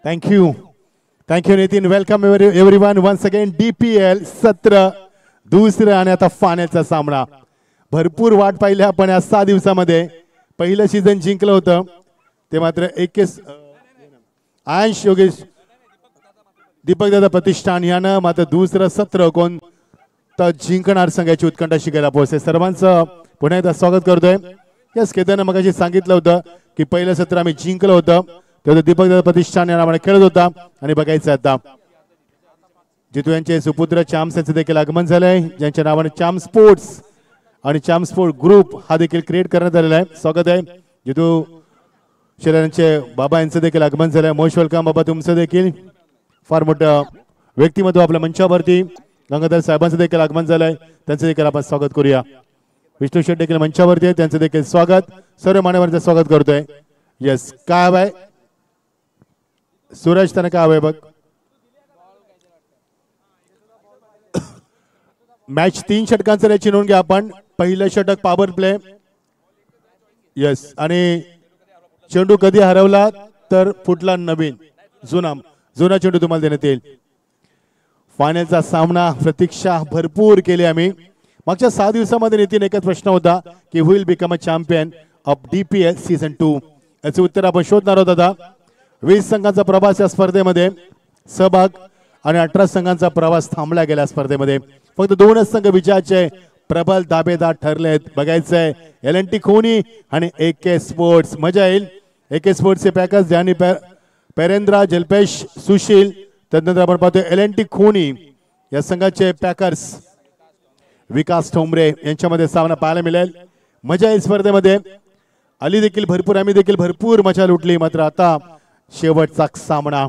Thank you Nitin. Welcome everyone once again. DPL सत्र दुसरं आणि आता फायनलचा सामना. भरपूर वाट पाहिली आपण या 6 दिवसामध्ये. पहिलं सीझन जिंकलं होतं ते मात्र 21 आयश योगेश दीपक दादा प्रतिष्ठान यानं मात्र दुसरं सत्र कोण तर जिंकणार संघाची उत्कंठा शिकायला पोहोचते. सर्वांचं पुन्हा एकदा स्वागत करतोय. यस केतनने मगाशी सांगितलं होतं की पहिलं सत्र आम्ही जिंकलं होतं तेव्हा दीपक दादा प्रतिष्ठान या नावाने खेळत होता आणि बघायचं आता जितू यांचे सुपुत्र चाम्स यांचे देखील आगमन झालंय ज्यांच्या नावाने चाम स्पोर्ट्स आणि चाम स्पोर्ट ग्रुप हा देखील क्रिएट करण्यात आलेला आहे. स्वागत आहे जितू शेलारांचे बाबा यांचं देखील आगमन झालंय. मोस्ट वेलकम बाबा. तुमचं देखील फार मोठं व्यक्तिमत्व आपल्या मंचावरती गंगाधर साहेबांचं देखील आगमन झालंय त्यांचं देखील आपण स्वागत करूया. विष्णू शेट देखील मंचावरती आहे त्यांचं देखील स्वागत. सर्व मान्यवरांचं स्वागत करतोय. यस काय हवंय सूरज त्यांना काय हवंय बघ. मॅच 3 षटकांचं याची नोंद घ्या आपण. पहिलं षटक पॉवर प्ले. यस आणि चेंडू कधी हरवला तर फुटला नवीन जुना चेंडू तुम्हाला देण्यात येईल. फायनलचा सामना प्रतीक्षा भरपूर केली आम्ही. मागच्या 6 दिवसामध्ये नितीन एकच प्रश्न होता की will become a champion of DPL season 2. याचे उत्तर आपण शोधणार आहोत. आता 20 संघांचा प्रवास या स्पर्धेमध्ये सहभाग आणि 18 संघांचा प्रवास थांबला गेला स्पर्धेमध्ये. फक्त 2च संघ विजयाचे प्रबल दावेदार ठरलेत. बघायचंय LNT खोनी आणि AK स्पोर्ट्स. मजा येईल. AK स्पोर्ट्सचे पॅकर्स ज्यांनी पेरेंद्रा जल्पेश सुशील त्यानंतर आपण पाहतोय LNT खोनी या संघाचे पॅकर्स विकास ठोंबरे यांच्यामध्ये सामना पाहायला मिळेल. मजा येईल स्पर्धेमध्ये. आली देखील भरपूर आम्ही देखील भरपूर मजा लुटली. मात्र आता शेवटचा सामना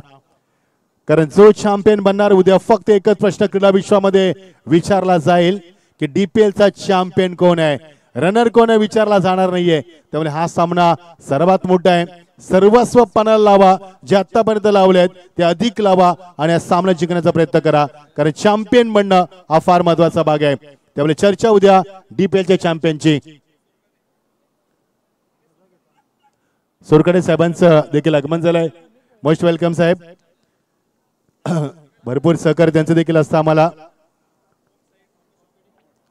कारण जो चॅम्पियन बनणार उद्या फक्त एकच प्रश्न क्रीडा विश्वामध्ये विचारला जाईल की DPL चा चॅम्पियन कोण आहे. रनर कोण आहे विचारला जाणार नाहीये. त्यामुळे हा सामना सर्वात मोठा आहे. सर्वस्व पणाला लावा. जे आतापर्यंत लावलेत ते अधिक लावा आणि हा सामना जिंकण्याचा प्रयत्न करा कारण चॅम्पियन बनणं हा फार महत्वाचा भाग आहे. त्यामुळे चर्चा उद्या DPL च्या चॅम्पियनची. सोरकडे साहेबांचं देखील आगमन झालंय. मोस्ट वेलकम साहेब. भरपूर सहकार्य त्यांचं देखील असतं आम्हाला.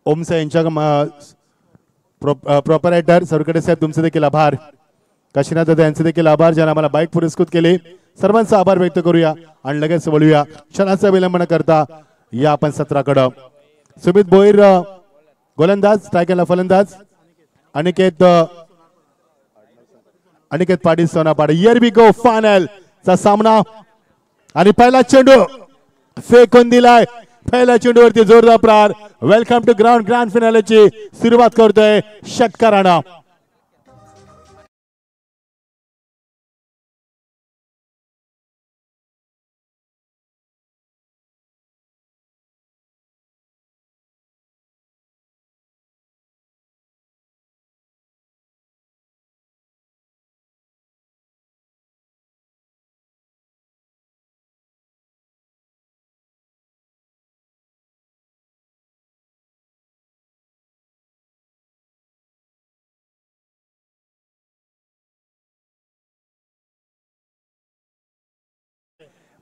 ओम साहेब यांच्या प्रोपरायटर सोरकडे साहेब तुमचे देखील आभार. काशीनाथ दादा यांचे देखील आभार ज्यांना आम्हाला बाईक पुरस्कृत केले. सर्वांचा आभार व्यक्त करूया आणि लगेच बोलूया. क्षणाचा विलंब न करता या आपण सत्राकडं. सुमित भोईर गोलंदाज, स्ट्रायकरला फलंदाज Aniket Patil Sonapad. Here we go final चा सामना आणि पहिला चेंडू फेकून दिलाय. पहिल्या चेंडूवरती जोरदार प्रहार. वेलकम टू ग्रांड फिनालेची सुरुवात करतोय षटकारानं.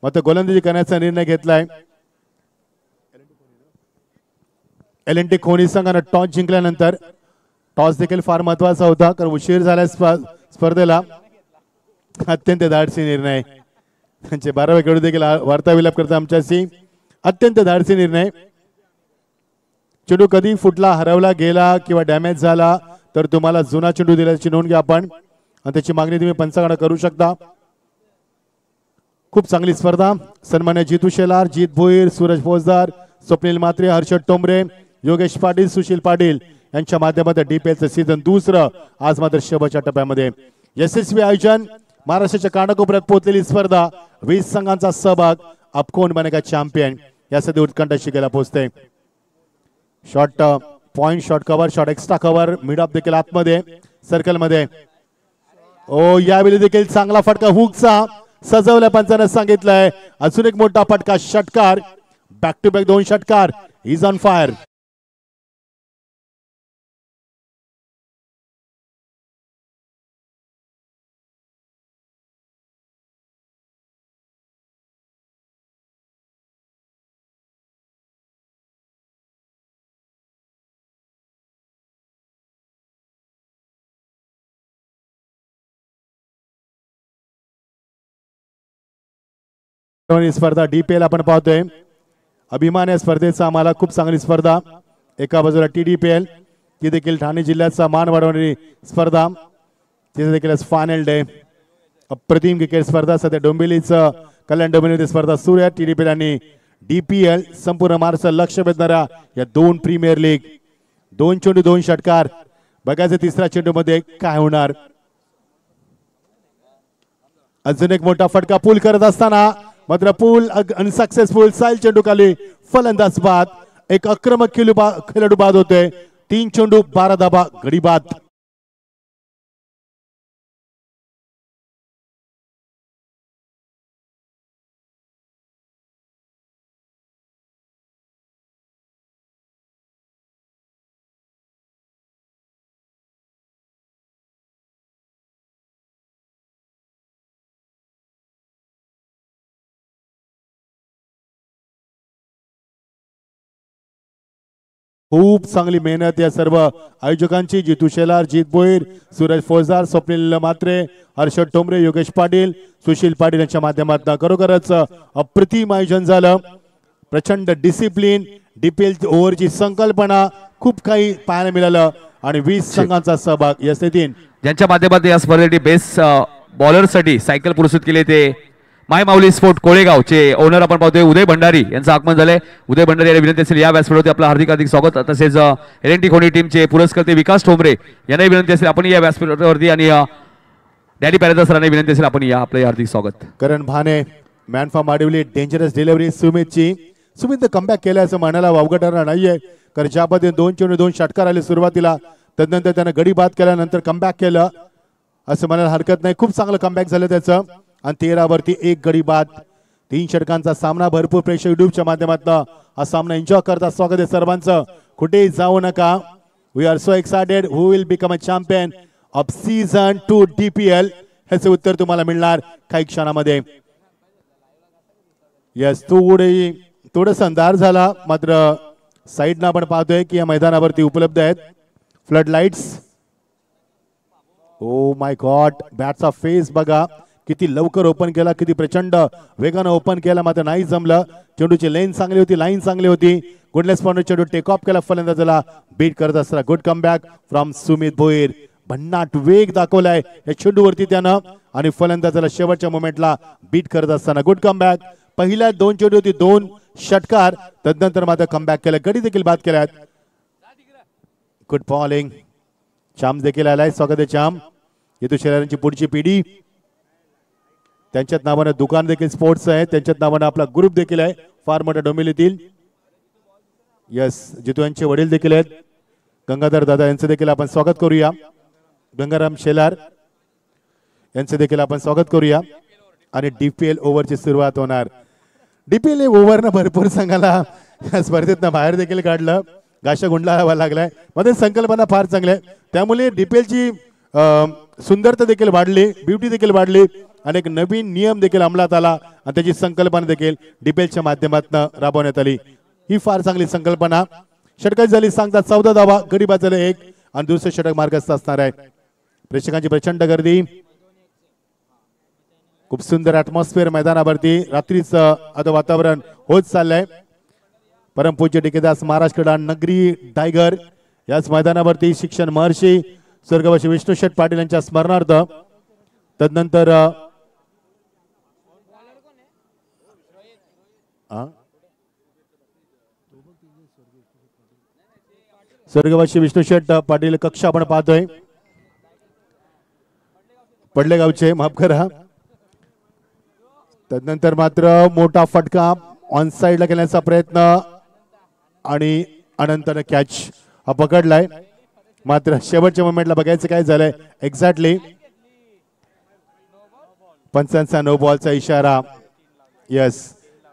मात्र गोलंदाजी करण्याचा निर्णय घेतलाय LNT खोनी संघानं टॉस जिंकल्यानंतर. टॉस देखील फार महत्वाचा होता कारण उशीर झाला स्पर्धेला. अत्यंत धाडसी निर्णय. त्यांचे 12वे खेळाडू देखील वार्ताविलाप करतात आमच्याशी. अत्यंत धाडसी निर्णय. चेंडू कधी फुटला हरवला गेला किंवा डॅमेज झाला तर तुम्हाला जुना चेंडू दिल्याची नोंद घ्या आपण आणि त्याची मागणी तुम्ही पंचांकडे करू शकता. खूप चांगली स्पर्धा. सन्मान्य जितू शेलार, जीत भोईर, सूरज फौजदार, स्वप्नील मात्रे, हर्षद टोंबरे, योगेश पाटील, सुशील पाटील यांच्या माध्यमातून DPL सीझन 2 आज मात्र शेवटच्या टप्प्यामध्ये. यशस्वी आयोजन. महाराष्ट्राच्या कानाकोपऱ्यात पोहोचलेली स्पर्धा. 20 संघांचा सहभाग. अब कोण बनेगा चॅम्पियन यासाठी उत्कंठा शिकायला पोहोचते. Short point, short cover, short extra cover, mid of देखील आतमध्ये सर्कल मध्ये. ओ यावेळी देखील चांगला फटका हुकचा सजवल्या पंचाने सांगितलंय. अजून एक मोठा फटका षटकार. बॅक टू बॅक 2 षटकार. Is on fire. स्पर्धा DPL आपण पाहतोय. अभिमान या स्पर्धेचा आम्हाला खूप चांगली स्पर्धा. एका बाजूला TDPL ती देखील ठाणे जिल्ह्याचा मान वाढवणारी स्पर्धा. तिथे देखील फायनल डे. अप्रतिम क्रिकेट स्पर्धा सध्या डोंबिवलीचं कल्याण डोंबिवली स्पर्धा सुरू आहे. TDPL आणि DPL संपूर्ण महाराष्ट्र लक्ष वेधणाऱ्या या दोन प्रीमियर लीग. 2 चेंडू 2 षटकार. बघायचं तिसऱ्या चेंडू मध्ये काय होणार. अजून एक मोठा फटका पूल करत असताना मात्र पूल अनसक्सेसफुल. साईल चेंडू खाली फलंदाज बाद. एक आक्रमक खेळाडू बाद होते. 3 चेंडू 12 धाबा गडी बाद. खूप चांगली मेहनत या सर्व आयोजकांची. जितू शेलार, जीत भोईर, सूरज फौजदार, स्वप्नील म्हात्रे, हर्षद टोंबरे, योगेश पाटील, सुशील पाटील यांच्या माध्यमातून खरोखरच अप्रतिम आयोजन झालं. प्रचंड डिसिप्लिन. DPL ओव्हरची संकल्पना खूप काही पाहायला मिळालं आणि 20 संघांचा सहभाग या स्थितीत. ज्यांच्या माध्यमातून या स्पर्धेसाठी बेस्ट बॉलरसाठी सायकल पुरस्कृत केले ते माय माऊली स्पोर्ट कोळेगावचे ओनर आपण पाहतोय उदय भंडारी यांचं आगमन झालंय. उदय भंडारी यांना विनंती असेल या व्यासपीठावरती आपलं हार्दिक हार्दिक स्वागत. तसेच LNT खोणी टीमचे पुरस्कर्ते विकास ठोंबरे यांनाही विनंती असेल आपण या व्यासपीठावरती आणि डॅडी पॅरेदा सरांना विनंती असेल आपण या आपलं हार्दिक स्वागत. करण भाने मॅन फॉर माडिवली डेंजरस डिलिव्हरी सुमितची. सुमित कमबॅक केलं असं म्हणायला अवघड नाहीये. कारण ज्या पद्धतीने 2 चेंडू 2 षटकार आले सुरुवातीला, तदनंतर त्यानं गडी बाद केल्यानंतर कमबॅक केलं असं म्हणायला हरकत नाही. खूप चांगलं कमबॅक झालं त्याचं. आणि 13 वरती 1 गडी बाद. 3 षटकांचा सामना. भरपूर प्रेक्षक युट्यूबच्या माध्यमातून हा सामना एन्जॉय करतात. स्वागत आहे सर्वांचं. कुठेही जाऊ नका. We are so excited. Who will become a champion of season 2 DPL ह्याचे उत्तर तुम्हाला मिळणार काही क्षणामध्ये. यस थोडंसं अंधार झाला मात्र साईडनं आपण पाहतोय की या मैदानावरती उपलब्ध आहेत flood lights. Oh my god. बॅटचा फेस बघा किती लवकर ओपन केला, किती प्रचंड वेगानं ओपन केला मात्र नाही जमलं. चेंडूची लेन चांगली होती, लाईन चांगली होती. गुडलेस पॉइंट चेंडू टेक ऑफ केला फलंदाजाला बीट करत असताना. Good comeback from Sumit Bhoir. भन्नाट वेग दाखवलाय या चेंडूवरती त्यानं आणि फलंदाजाला शेवटच्या मोमेंटला बीट करत असताना गुड कमबॅक. पहिल्या 2 चेंडू होती 2 षटकार. तदनंतर मात्र कमबॅक केलं. गडी देखील बाद केल्यात. Good bowling. चाम देखील आलाय. स्वागत आहे चाम. येतो शेलारांची पुढची पिढी. त्यांच्यात नावानं दुकान देखील स्पोर्ट्स आहे. त्यांच्यात नावानं आपला ग्रुप देखील आहे फार मोठ्या डोंबिवलीतील. यस जितू यांचे वडील देखील आहेत गंगाधर दादा यांचं देखील आपण स्वागत करूया. गंगाराम शेलार यांचे देखील आपण स्वागत करूया. आणि DPL ओव्हरची सुरुवात होणार. DPL ओव्हरनं भरपूर संघाला या स्पर्धेतनं बाहेर देखील काढलं. गाशा गुंडला लागलाय. मध्ये संकल्पना फार चांगली आहे. त्यामुळे DPLची सुंदरता देखील वाढली, ब्युटी देखील वाढली आणि एक नवीन नियम देखील अंमलात आला आणि त्याची संकल्पना देखील DPLच्या माध्यमातून राबवण्यात आली. ही फार चांगली संकल्पना. षटकार झाली सांगतात 14 धावा. गडी बाद झाले 1 आणि दुसरे षटक मार्गस्थ असणार आहे. प्रेक्षकांची प्रचंड गर्दी. खूप सुंदर ॲटमॉस्फिअर मैदानावरती. रात्रीचं आता वातावरण होत चाललंय. परमपूज्य टिकेदास महाराज क्रीडा नगरी टायगर याच मैदानावरती शिक्षण महर्षी स्वर्गवासी विष्णू शेठ पाटील यांच्या स्मरणार्थ तदनंतर स्वर्गवासी विष्णू शेठ पाटील कक्षा आपण पाहतोय पडलेगावचे. माफ करा. तदनंतर मात्र मोठा फटका ऑन साइडला केल्याचा प्रयत्न आणि अनंतने कॅच हा पकडलाय. मात्र शेवटच्या मोमेंटला बघायचं काय झालंय एक्झॅक्टली. पंचांचा नो बॉलचा इशारा. यस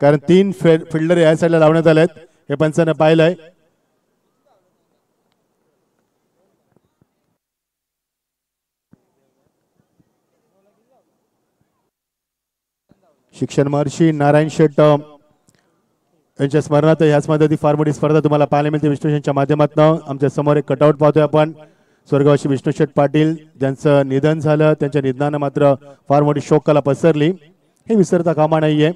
कारण 3 फिल्डर या साईडला लावण्यात आलेत हे पंचाने पाहिलंय. शिक्षण महर्षी नारायण शेठ यांच्या स्मरणार्थ याच मध्ये फार मोठी स्पर्धा तुम्हाला पाहायला मिळते विष्णू माध्यमातून. आमच्या समोर एक कटआउट पाहतोय आपण. स्वर्गवासी विष्णू शेठ पाटील ज्यांचं निधन झालं त्यांच्या निधनानं मात्र फार मोठी शोककला पसरली. हे विसरता कामा नाहीये.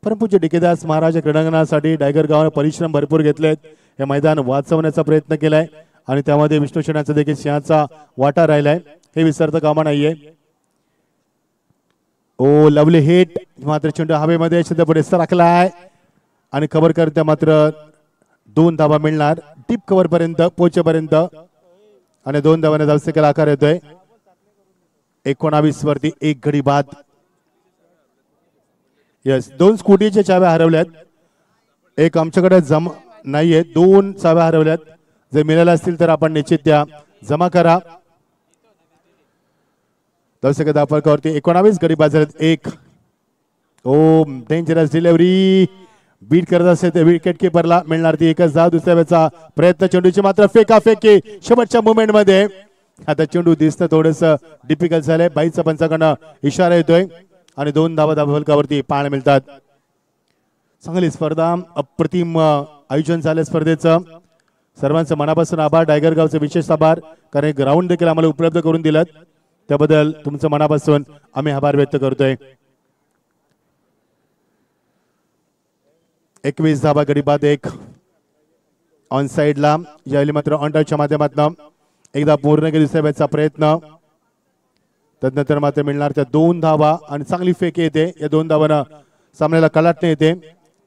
परमपूज्य डिकेदास महाराज क्रीडांगणासाठी टायगर गावाने परिश्रम भरपूर घेतलेत. हे मैदान वाचवण्याचा प्रयत्न केलाय आणि त्यामध्ये विष्णू शेणाचा देखील सिंहाचा वाटा राहिलाय, हे विसरता कामा नाहीये. ओ लवली हिट, मात्र चेंडू हवेमध्ये सिद्ध पुढे सरकलाय आणि कव्हर करते, मात्र 2 धावा मिळणार टीप कव्हर पर्यंत पोहोचेपर्यंत आणि 2 धावाने धावसंख्येला आकार येतोय. 19 वरती 1 गडी बाद. यस, 2 स्कूटीच्या चाव्या हरवल्यात. एक आमच्याकडे जमा नाहीये, 2 चाव्या हरवल्यात. जर मिळाल्या असतील तर आपण निश्चित त्या जमा करा. धावसंख्या धावफलकावरती 19 गडी बाद झालेत. 1 ओ डेंजरस डिलिव्हरी बीट करत असेल तर विकेट किपरला मिळणार ती एकच धाव. दुसऱ्या वेळचा प्रयत्न, चेंडूची मात्र फेकाफेकी शेवटच्या मुवमेंट मध्ये. आता चेंडू दिसतं थोडस डिफिकल्ट झालंय. 22 पंचाकडनं इशारा येतोय आणि 2 धावा धावफलकावरती पाहायला मिळतात. चांगली स्पर्धा, अप्रतिम आयोजन झालं स्पर्धेचं. सर्वांचं मनापासून आभार. टायगर गावचे विशेष आभार, कारण ग्राउंड देखील आम्हाला उपलब्ध करून दिलं, त्याबद्दल तुमचं मनापासून आम्ही आभार व्यक्त करतोय. 21 धावा गडी बाद. 1 ऑन साइडला, यावेळी मात्र ऑन टचच्या माध्यमातून एकदा पूर्ण केली दुसऱ्या बॅचचा प्रयत्न. तदनंतर मात्र मिळणार त्या 2 धावा आणि चांगली फेक येते. या 2 धावांना सामन्याला कलाटणे येते.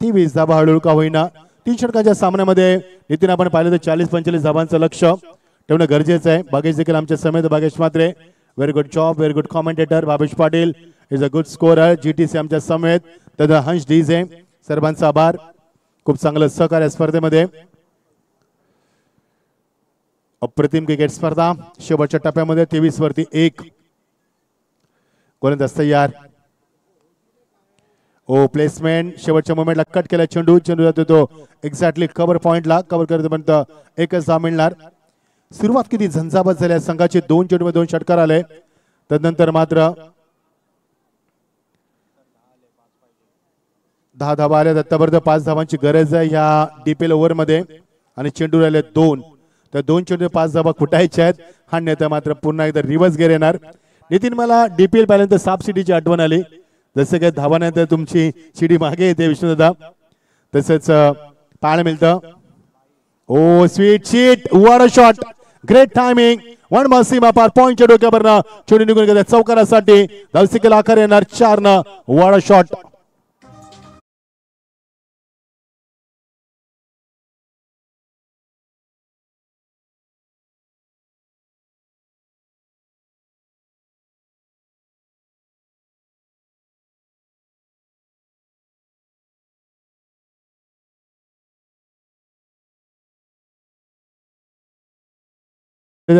23 धावा हळूहळू का होईना. 3 षटकांच्या सामन्यामध्ये नितीन आपण पाहिलं तर 40-45 धावांचं लक्ष ठेवणं गरजेचं आहे. भागेश देखील आमच्या समेत. Bhagesh Mhatre very good job, very good commentator. Bhavesh Patil is a good scorer. GTC आमच्या समेत. तर हंस डीजे, सर्वांचा आभार. खूप चांगलं सहकार्य स्पर्धेमध्ये. अप्रतिम क्रिकेट स्पर्धा शेवटच्या टप्प्यामध्ये. 23 वरती 1. गोलंदाज तयार. ओ प्लेसमेंट, शेवटच्या मोमेंटला कट केला चेंडू. चेंडू जातो तो एक्झॅक्टली कव्हर पॉइंटला. कव्हर करतेपर्यंत एकच धाव मिळणार. सुरुवात किती झंझावत झाली. संघाचे 2 चेंडूमध्ये 2 षटकार आले. तदनंतर मात्र 10 धावा आल्या. आतापर्यंत 5 धावांची गरज आहे ह्या DPL ओव्हरमध्ये आणि चेंडू राहिले 2. तर 2 चेंडू 5 धावा कुटायच्या आहेत. हा नेता मात्र पुन्हा एकदा रिव्हर्स गेअर येणार. नितीन, मला DPL पाहिल्यानंतर साप सिटीची आठवण आली. जसं काय धावानंतर तुमची शिडी मागे येते विष्णुदादा, तसंच पाहायला मिळतं. Oh sweet sheet, what a shot, great timing. One सीमा पार पॉइंटच्या डोक्यावरनं चेंडू निघून गेला चौकारासाठी. धावसंख्येला आकार येणार 4 न. What a shot.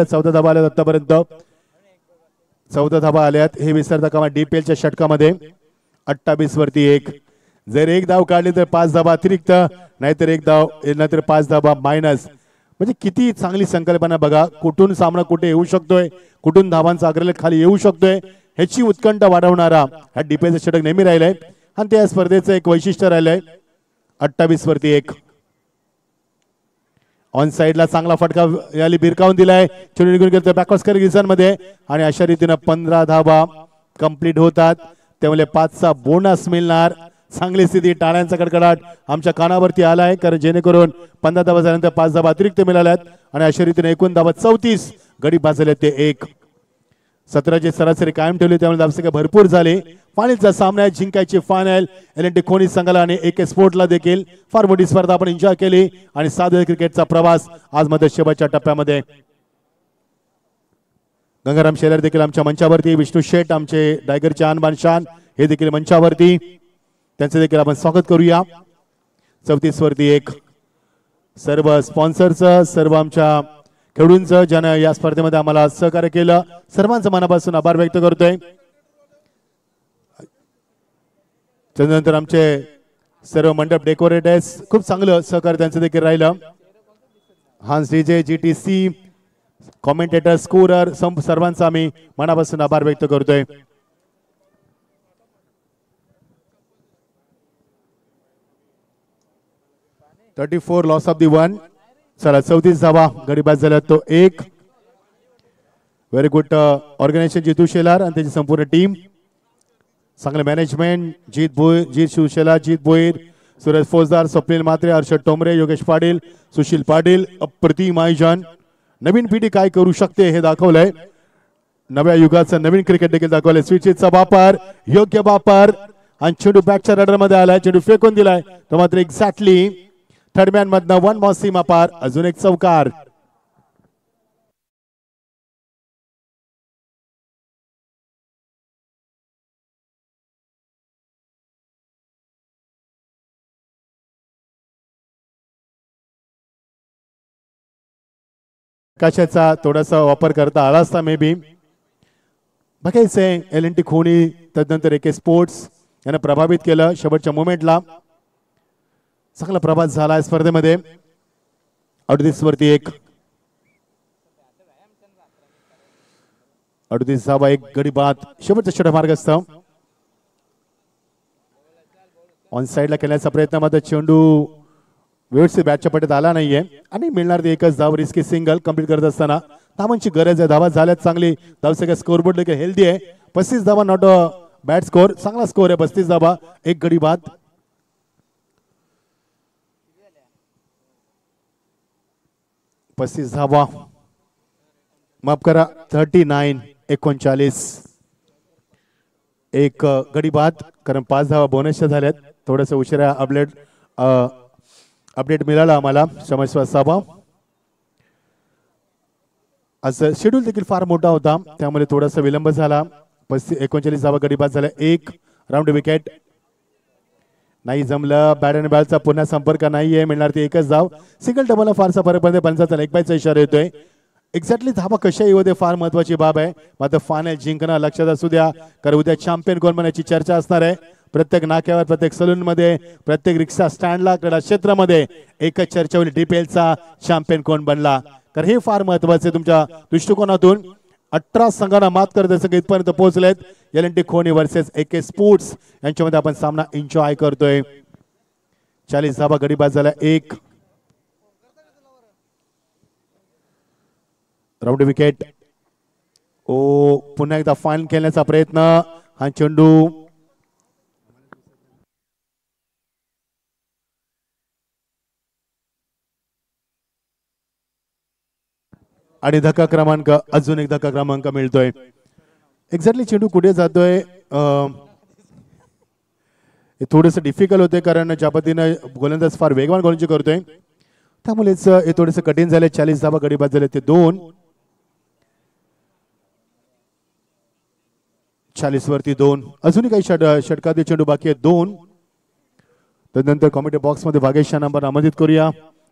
चौदा धाबा आल्यात आतापर्यंत. 14 धाबा आल्यात. हे विसरता कामा DPLच्या षटकामध्ये. 28 वरती 1. जर 1 धाव काढली तर 5 धाबा अतिरिक्त, नाहीतर 1 धाव नाहीतर 5 धाबा मायनस. म्हणजे किती चांगली संकल्पना बघा. कुठून सामना कुठे येऊ शकतोय, कुठून धावांचा अग्रलेख खाली येऊ शकतोय, ह्याची उत्कंठा वाढवणारा हा DPLचं षटक नेहमी राहिलंय आणि त्या स्पर्धेचं एक वैशिष्ट्य राहिलंय. 28 वरती 1. ऑन साइडला चांगला फटका याली भिरकावून दिलाय. चेंडू निघून गेला बॅकवर्ड रिझन मध्ये आणि अशा रीतीने 15 धावा कंप्लीट होतात. त्यामुळे 5चा बोनस मिळणार. चांगली स्थिती, टाळ्यांचा कडकडाट आमच्या कानावरती आलाय, कारण जेणेकरून 15 धावा झाल्यानंतर 5 धावा अतिरिक्त मिळाल्यात आणि अशा रीतीने एकूण धावा 34 गडी बाद झाले ते 1. 17ची सरासरी कायम ठेवली, त्यामुळे धावसंख्या भरपूर झाली. फायनलचा सामना जिंकायची फायनल. LNT खोनी संघाला आणि AK स्पोर्टला देखील फार मोठी स्पर्धा आपण एन्जॉय केली आणि साधे क्रिकेटचा प्रवास आज मध्ये शेवटच्या टप्प्यामध्ये. गंगाराम शेलार देखील आमच्या मंचावरती. विष्णू शेठ आमचे टायगरचे आणबान शान हे देखील मंचावरती. त्यांचे देखील आपण स्वागत करूया. 34 वरती 1. सर्व स्पॉन्सरचं, सर्व आमच्या खेळूंचं ज्यानं या स्पर्धेमध्ये आम्हाला सहकार्य केलं, सर्वांचं मनापासून आभार व्यक्त करतोय. त्यानंतर आमचे सर्व मंडप डेकोरेटर्स, खूप चांगलं सहकार्य त्यांचं देखील राहिलं. Hans DJ, GTC, commentator, scorer, सर्वांचा आम्ही मनापासून आभार व्यक्त करतोय. $34 लॉस ऑफ दी 1. चला 34 धावा गडी बाद झाल्या तो 1. व्हेरी गुड ऑर्गनायझेशन जितू शेलार आणि त्याची संपूर्ण टीम. चांगले मॅनेजमेंट जीत भोईर, जीत शिवसेना, जीत भोईर, सुरेश फौजदार, स्वप्नील म्हात्रे, हर्षद टोमरे, योगेश पाटील, सुशील पाटील. अप्रतिम आयोजन. नवीन पिढी काय करू शकते हे दाखवलंय. नव्या युगाचं नवीन क्रिकेट देखील दाखवलंय. स्विचचा वापर, योग्य वापर आणि चेंडू बॅटच्या रडर मध्ये आलाय. चेंडू फेकून दिलाय तो मात्र एक्झॅक्टली थर्ड मॅन मधनं वन बॉल सीमा पार. अजून एक चौकार. कशाचा थोडासा वापर करता आला असता मे बी. बघायचंय LNT खोणी तदनंतर AK स्पोर्ट्स यांना प्रभावित केलं शेवटच्या मोमेंटला. चांगला प्रभात झाला स्पर्धेमध्ये. 38 वरती 1. 38 एक गडी बाद. शेवटचा षटक मार्गस्थ ऑन साइडला केल्याचा प्रयत्न मात्र चेंडू व्यवस्थित बॅटच्या पट्टीत आला नाहीये आणि मिळणार ते एकच धाव. रिस्की सिंगल कंप्लीट करत असताना धावांची गरज आहे. धावा झाल्यात चांगली. धावसंख्या स्कोरबोर्ड देखील हेल्दी आहे. 35 धावा नॉट अ बॅट स्कोर. चांगला स्कोर आहे. 35 धावा एक गडी बाद. पस्तीस धावा माफ करा 39-39 एक गडी बाद. कारण 5 धावा बोनसच्या झाल्यात. थोडस उशिरा अपडेट मिळाला आम्हाला. क्षमस्व असावा. आज शेड्यूल देखील फार मोठा होता त्यामुळे थोडासा विलंब झाला. 39 धावा गडी बाद झाल्या. एक राऊंड विकेट. नाही जमलं. बॅट आणि बॉलचा पुन्हा संपर्क नाहीये. मिळणार ती एकच धाव. सिंगल डबलला फारसा फरक पडते. पंचाचा लेग बायचा इशारा येतोय. एक्झॅक्टली धावा कशा येऊ दे फार महत्वाची बाब आहे. मात्र फायनल जिंकणं लक्षात असू द्या. कारण उद्या चॅम्पियन कोण बनायची चर्चा असणार आहे. प्रत्येक नाक्यावर, प्रत्येक सलून मध्ये, प्रत्येक रिक्षा स्टँडला, क्रीडा क्षेत्रामध्ये एकच चर्चा होईल. DPLचा चॅम्पियन कोण बनला. कारण हे फार महत्वाचे तुमच्या दृष्टिकोनातून. 18 संघांना मात करत संघ इथपर्यंत पोहोचलेत. LNT Khoni versus AK sports यांच्यामध्ये आपण सामना एन्जॉय करतोय. 40 धावा गडी बाद झाल्या. एक राऊंड विकेट. पुन्हा एकदा फाईन खेळण्याचा प्रयत्न. हा चेंडू आणि धक्का क्रमांक. अजून एक धक्का क्रमांक मिळतोय. एक्झॅक्टली चेंडू कुठे जातोय थोडंसं डिफिकल्ट होते. कारण ज्या पद्धतीनं गोलंदाज फार वेगवान गोलंदाजी करतोय त्यामुळेच हे थोडेसे कठीण झाले. 40 धावा गडी बाद झाले. ते 2. 40 वरती 2. अजूनही काही षटकातील चेंडू बाकी आहेत. 2. त्यानंतर कॉमेडी बॉक्स मध्ये भागेश नंबर आमंत्रित करूया.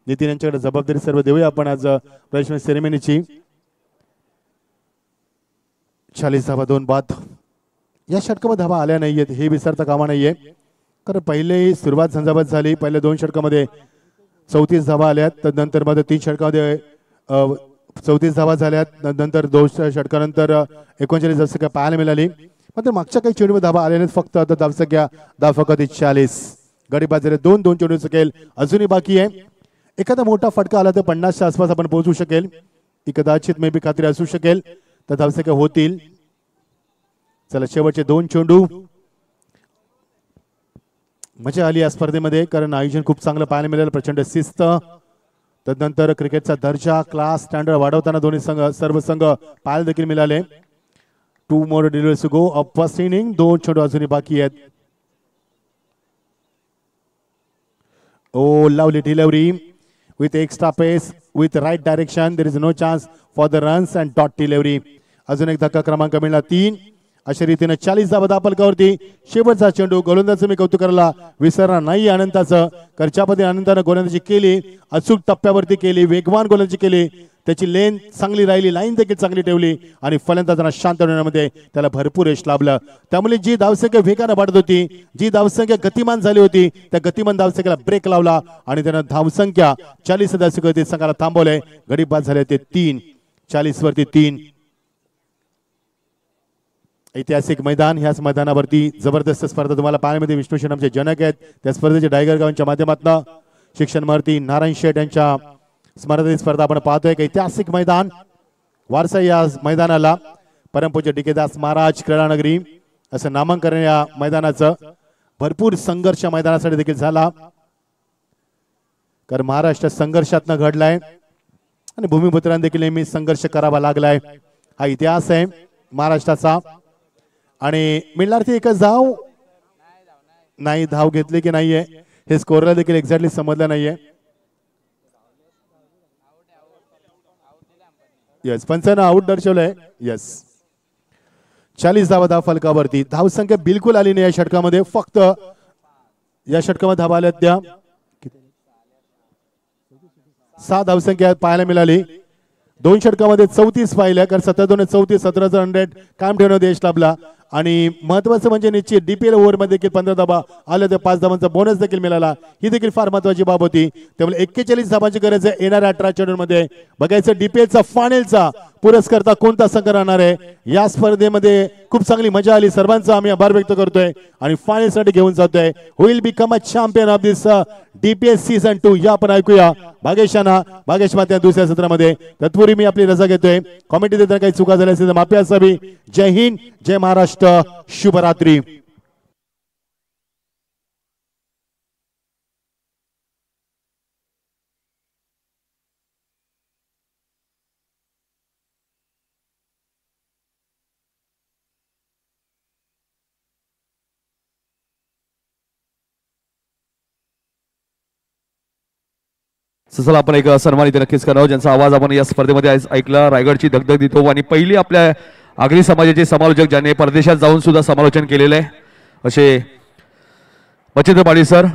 नितीन यांच्याकडे जबाबदारी सर्व देऊया आपण आज प्रवेश सेरेमनीची. 40 धावा 2 बाद. या षटकामध्ये धावा आल्या नाहीयेत हे विसरता कामा नाहीये. कारण पहिले सुरुवात झंझावात झाली. पहिल्या 2 षटकामध्ये 34 धावा आल्यात. त्यानंतर मध्ये 3 षटकामध्ये 34 धावा झाल्यात. नंतर 2 षटकानंतर 39 धावसंख्या पाहायला मिळाली. मात्र मागच्या काही चेंडूमध्ये धावा आल्या नाहीत. फक्त आता धावसंख्या फक्त 40 गडी बाद झाले. 2 चेंडू सकेल अजूनही बाकी आहे. एखादा मोठा फटका आला तर 50च्या आसपास आपण पोहोचू शकेल. ही कदाचित मे बी खात्री असू शकेल. तर धावसंख्या होतील. चला शेवटचे 2 चेंडू. मजा आली या स्पर्धेमध्ये कारण आयोजन खूप चांगलं पाहायला मिळालं. प्रचंड शिस्त. तदनंतर क्रिकेटचा दर्जा क्लास स्टँडर्ड वाढवताना दोन्ही संघ सर्व संघ पाहायला देखील मिळाले. 2 more deliveries to go of first inning. 2 चेंडू अजूनही बाकी आहेत. Lovely delivery with extra pace with right direction. There is no chance for the runs and dot delivery. अजून एक धक्का क्रमांक मिळाला 3. अशा रीतीने 40 धावा दापलकावरती. शेवटचा चेंडू. गोलंदाजाचं मी कौतुक करायला विसरणार नाही अनंताचं. करच्यापती अनंतानं गोलंदाजी केली. अचूक टप्प्यावरती केली. वेगवान गोलंदाजी केली. त्याची लेन चांगली राहिली. लाईन देखील चांगली ठेवली आणि फलंदाजांना शांत ठेवण्यामध्ये त्याला भरपूर यश लाभलं. त्यामुळे जी धावसंख्या वेगाने वाढत होती, जी धावसंख्या गतिमान झाली होती, त्या गतिमान धावसंख्येला ब्रेक लावला आणि त्यानं धावसंख्या 40 धावसंख्या संघाला थांबवले. गडी बाद झाले ते 3. 40 वरती 3. ऐतिहासिक मैदान. ह्याच मैदानावरती जबरदस्त स्पर्धा तुम्हाला पाहण्यामध्ये विष्णू शेठ आमचे जनक आहेत. त्या स्पर्धेचे डायगर गावांच्या माध्यमातून शिक्षण महर्ती नारायण शेठ यांच्या स्मरणार्थ स्पर्धा आपण पाहतोय. ऐतिहासिक मैदान. वारसा या मैदानाला परमपूज्य DK दास महाराज क्रीडानगरी असं नामांकन या मैदानाचं भरपूर संघर्ष मैदानासाठी देखील झाला, कारण महाराष्ट्र संघर्षातनं घडलाय आणि भूमिपुत्रांना देखील नेहमी संघर्ष करावा लागलाय. हा इतिहास आहे महाराष्ट्राचा. आणि मिळणारती एकच धाव नाही, धाव घेतली की नाहीये हे स्कोरला देखील एक्झॅक्टली समजलं नाहीये. यस, पंचांना आउट दर्शवलंय. यस, 40 धावा धाव फलकावरती. धावसंख्या बिलकुल आली नाही या षटकामध्ये, फक्त या षटकामध्ये धावा आल्या त्या 6 धावसंख्या पाहायला मिळाली. 2 षटकामध्ये 34 पाहिल्या, कारण 17-34 17 100 काम ठेवणं देश लाभला. आणि महत्वाचं म्हणजे निश्चित डीपीएल ओव्हरमध्ये देखील 15 धावा आल्या, तर 5 धावांचा बोनस देखील मिळाला. ही देखील फार महत्वाची बाब होती. त्यामुळे 41 धावांची गरज आहे येणाऱ्या 18 चेंडूंमध्ये. बघायचं डीपीएलचा फायनलचा पुरस्कर्ता कोणता संघ राहणार आहे. या स्पर्धेमध्ये खूप चांगली मजा आली, सर्वांचा आम्ही आभार व्यक्त करतोय आणि फायनलसाठी घेऊन जातोय. होईल become a champion of this DPL season 2. या आपण ऐकूया भागेशांना, भागेश मात्या दुसऱ्या सत्रामध्ये. तत्पूर्वी मी आपली रजा घेतोय. कॉमेंटी देताना काही चुका झाल्या असेल तर माफी असावी. जय हिंद, जय महाराष्ट्र, शुभरात्री. चला आपण एक सन्मानित नक्कीच करावं, ज्यांचा आवाज आपण या स्पर्धेमध्ये ऐकला. रायगडची धगधग देतो आणि पहिली आपल्या आगरी समाजाचे समालोचक ज्यांनी परदेशात जाऊन सुद्धा समालोचन केलेले आहे असे मच्छिंद्र पाटील सर.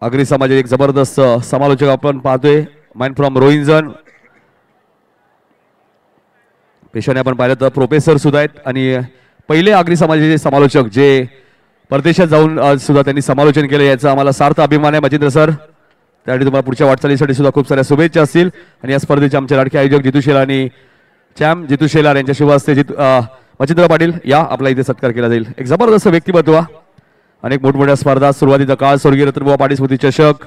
आगरी समाजाचे एक जबरदस्त समालोचक आपण पाहतोय, माइंड फ्रॉम रोहिंजन. पेशाने आपण पाहिलं तर प्रोफेसर सुद्धा आहेत आणि पहिले आगरी समाजाचे समालोचक जे परदेशात जाऊन सुद्धा त्यांनी समालोचन केलं, याचा आम्हाला सार्थ अभिमान आहे मच्छिंद्र सर. त्यासाठी तुम्हाला पुढच्या वाटचालीसाठी सुद्धा खूप साऱ्या शुभेच्छा असतील. आणि या स्पर्धेचे आमचे लाडके आयोजक जितू शेलार आणि चॅम्प जितू शेलार यांच्या शुभ हस्ते मच्छिंद्र पाटील या आपला इथे सत्कार केला जाईल. एक जबरदस्त व्यक्तिमत्व, अनेक मोठमोठ्या स्पर्धा, सुरुवातीचा काळ, स्वर्गीय रत्नबुवा पाटील स्मृती चषक,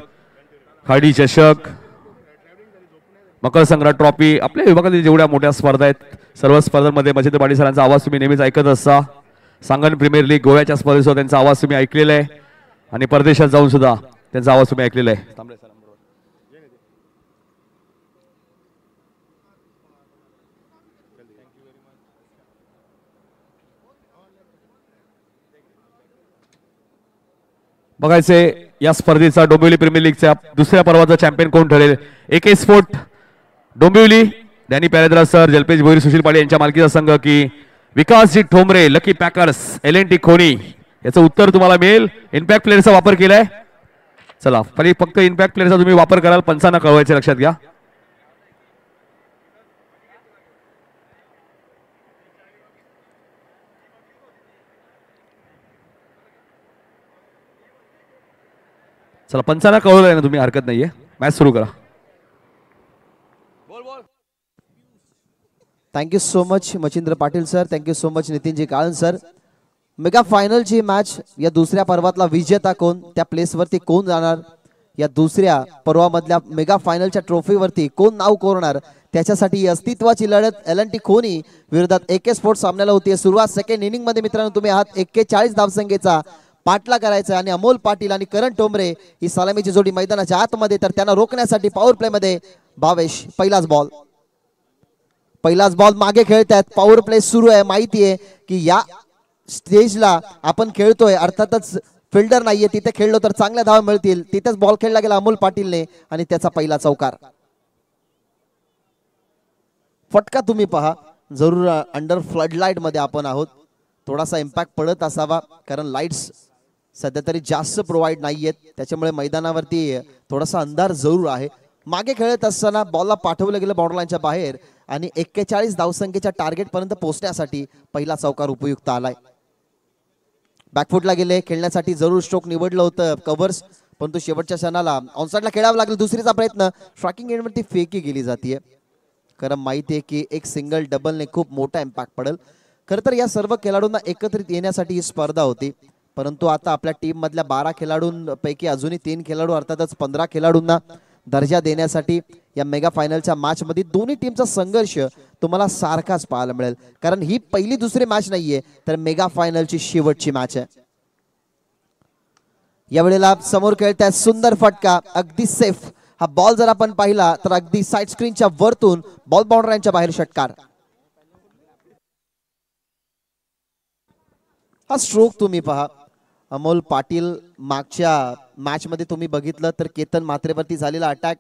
खाडी चषक, मकर संक्रांत ट्रॉफी, आपल्या विभागातील जेवढ्या मोठ्या स्पर्धा आहेत सर्व स्पर्धांमध्ये मच्छिंद्र पाटील सरांचा आवाज तुम्ही नेहमीच ऐकत असता. सांगन प्रीमियर लीग गोव्याच्या स्पर्धेत सुद्धा त्यांचा आवाज तुम्ही ऐकलेला आहे आणि परदेशात जाऊन सुद्धा त्यांचा आवाज तुम्ही ऐकलेला आहे. बघायचे या स्पर्धेचा डोंबिवली प्रीमियर लीगच्या दुसऱ्या पर्वाचा चॅम्पियन कोण ठरेल. AK स्पोर्ट डोंबिवली, डॅनी पॅरेद्रा सर, जल्पेश भोईर, सुशील पाटील यांच्या मालकीचा संघ की विकासजी Thombre, lucky packers, LNT Khoni. याचं उत्तर तुम्हाला मिळेल. इम्पॅक्ट प्लेअरचा वापर केलाय. चला फक्त इम्पॅक्ट प्लेअरचा तुम्ही वापर कराल, पंचांना कळवायचे लक्षात घ्या. चला पंचांना कळवलंय ना तुम्ही, हरकत नाहीये. मॅच सुरू करा. Thank you so much Machhindra Patil sir, thank you so much नितीनजी काळन सर. मेगा फायनलची मॅच, या दुसऱ्या पर्वातला विजेता कोण, त्या प्लेसवरती कोण जाणार, या दुसऱ्या पर्वामधल्या मेगा फायनलच्या ट्रॉफीवरती कोण नाव कोरणार, त्याच्यासाठी अस्तित्वाची लढत LNT खोनी विरोधात AK स्पोर्ट्स सामन्याला होती. सुरुवात सेकंड इनिंग मध्ये मित्रांनो तुम्ही आहात 41 धावसंख्येचा पाठला करायचा आणि अमोल पाटील आणि करण टोंबरे ही सलामीची जोडी मैदानाच्या आतमध्ये, तर त्यांना रोखण्यासाठी पॉवर प्ले मध्ये भावेश. पहिलाच बॉल मागे खेळतात. पॉवर प्ले सुरू आहे. माहिती आहे की या स्टेजला आपण खेळतोय, अर्थातच फिल्डर नाहीये, तिथे खेळलो तर चांगल्या धावा मिळतील. तिथेच बॉल खेळला गेला अमोल पाटीलने आणि त्याचा पहिला चौकार. फटका तुम्ही पहा, जरूर अंडर फ्लड लाईट मध्ये आपण आहोत. थोडासा इम्पॅक्ट पडत असावा, कारण लाईट्स सध्या तरी जास्त प्रोव्हाइड नाहीयेत, त्याच्यामुळे मैदानावरती थोडासा अंधार जरूर आहे. मागे खेळत असताना बॉलला पाठवलं गेलं बॉर्डरलाईनच्या बाहेर आणि 41 धावसंख्येच्या टार्गेट पर्यंत पोहोचण्यासाठी पहिला चौकार उपयुक्त आलाय. बॅकफुटला गेले, खेळण्यासाठी जरूर स्ट्रोक निवडलं होतं कव्हर्स, परंतु शेवटच्या क्षणाला ऑनसाइडला खेळावं लागलं. दुसरीचा प्रयत्न, स्ट्रायकिंग एंडवरती फेकी गेली जाते, कारण माहिती आहे की एक सिंगल डबलने खूप मोठा इम्पॅक्ट पडेल. खरं तर या सर्व खेळाडूंना एकत्रित येण्यासाठी ही स्पर्धा होती, परंतु आता आपल्या टीम मधल्या 12 खेळाडूंपैकी अजूनही 3 खेळाडू, अर्थातच 15 खेळाडूंना दर्जा देण्यासाठी या मेगा फायनलच्या मॅच मध्ये दोन्ही टीमचा संघर्ष तुम्हाला सारखाच पाहायला मिळेल, कारण ही पहिली दुसरी मॅच नाहीये तर मेगा फायनलची शेवटची मॅच आहे. यावेळेला समोर खेळताय सुंदर फटका, अगदी सेफ. हा बॉल जर आपण पाहिला तर अगदी साइड स्क्रीनच्या वरतून बॉल बाउंड्रीच्या बाहेर षटकार. हा स्ट्रोक तुम्ही पहा. अमोल पाटील मागच्या मॅच मध्ये तुम्ही बघितलं तर केतन म्हात्रेवरती झालेला अटॅक,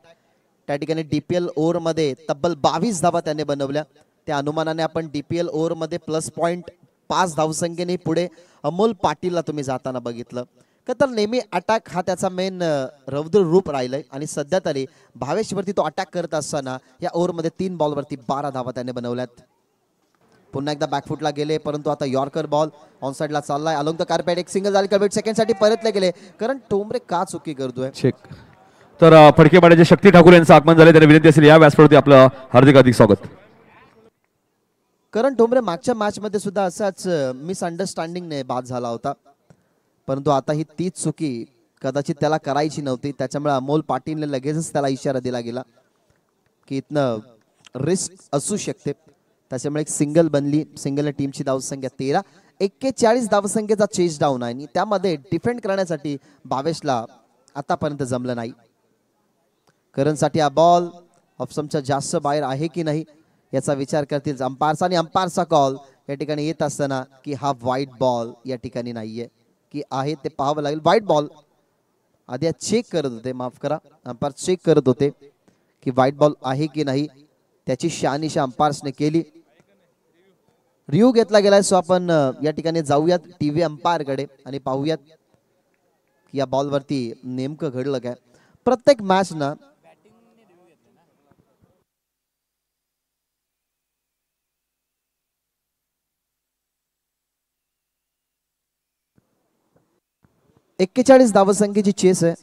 त्या ठिकाणी डीपीएल ओव्हर मध्ये तब्बल 22 धावा त्याने बनवल्या. त्या अनुमानाने आपण डीपीएल ओव्हर मध्ये +5 धावसंख्येने पुढे अमोल पाटीलला तुम्ही जाताना बघितलं का. तर नेहमी अटॅक हा त्याचा मेन रौद्र रूप राहिलंय आणि सध्या तरी भावेशवरती तो अटॅक करत असताना या ओव्हरमध्ये 3 बॉलवरती 12 धावा त्याने बनवल्यात. पुन्हा एकदा बॅकफुटला गेले, परंतु आता यॉर्कर बॉल ऑन साइडला चाललाय. अलोंग द कार्पेट एक सिंगल झाली, कमिट सेकंड साठी परतले गेले, कारण टोमरे का चुकी करतोय. चेक. तर फडकेपाड्याचे शक्ती ठाकूर यांचं आगमन झाले, त्यांनी विनंती असेल या व्यासपीठावरती आपलं हार्दिक स्वागत. करण टोमरे मागच्या मॅच मध्ये सुद्धा असाच मिसअंडरस्टँडिंगने बाद झाला होता, परंतु आता ही तीच चुकी कदाचित त्याला करायची नव्हती. त्याच्यामुळे अमोल पाटीलने लगेचच त्याला इशारा दिला गेला की इथनं रिस्क असू शकते. त्याच्यामुळे एक सिंगल बनली. सिंगल टीमची धावसंख्या 13. 41 धावसंख्येचा चेस डाऊन आहे आणि त्यामध्ये डिफेंड करण्यासाठी भावेशला आतापर्यंत जमलं नाही. करणसाठी हा बॉल ऑप्शनच्या जास्त बाहेर आहे की नाही याचा विचार करतील अंपायर्स, आणि अंपायरचा कॉल या ठिकाणी येत असताना की हा व्हाईट बॉल या ठिकाणी नाहीये की आहे ते पाहावं लागेल. व्हाईट बॉल आधी चेक करत होते, माफ करा, अंपायर चेक करत होते की व्हाईट बॉल आहे की नाही. त्याची शहानिशा अंपायर्सने केली. रिव्ह्यू घेतला गेलाय. सो आपण या ठिकाणी जाऊयात टीव्ही अंपायर कडे आणि पाहूयात की या बॉलवरती नेमकं घडलं काय. प्रत्येक मॅच ना एक्केचाळीस धावसंख्येची चेस आहे.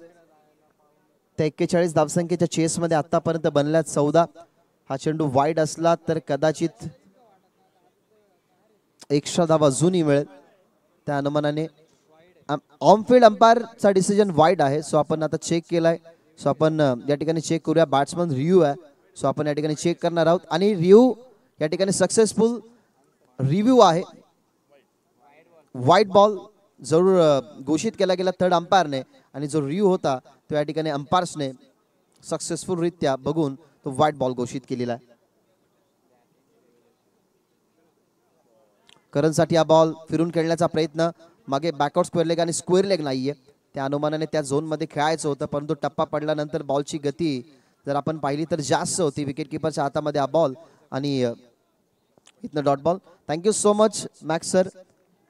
त्या 41 धावसंख्येच्या चेस मध्ये आतापर्यंत बनल्यात 14. हा चेंडू वाईड असला तर कदाचित एक्स्ट्रा धावा अजूनही मिळेल. त्या अनुमानाने ऑन फील्ड अंपायरचा डिसिजन वाईड आहे. सो आपण आता चेक केलाय. सो आपण या ठिकाणी चेक करूया. बॅट्समन रिव्ह्यू आहे, सो आपण या ठिकाणी चेक करणार आहोत आणि रिव्ह्यू या ठिकाणी सक्सेसफुल रिव्ह्यू आहे. व्हाईट बॉल जरूर घोषित केला गेला थर्ड अंपायरने आणि जो रिव्ह्यू होता तो या ठिकाणी अंपायर्सने सक्सेसफुल रित्या बघून तो व्हाईट बॉल घोषित केलेला आहे. करणसाठी हा बॉल फिरून खेळण्याचा प्रयत्न, मागे बॅकआउट स्क्वेअर लेग आणि स्क्वेअर लेग नाहीये. त्या अनुमानाने त्या झोन मध्ये खेळायचं होतं, परंतु टप्पा पडल्यानंतर बॉलची गती जर आपण पाहिली तर जास्त होती. विकेट किपरच्या हातामध्ये हा बॉल आणि इथनं dot ball. Thank you so much max sir,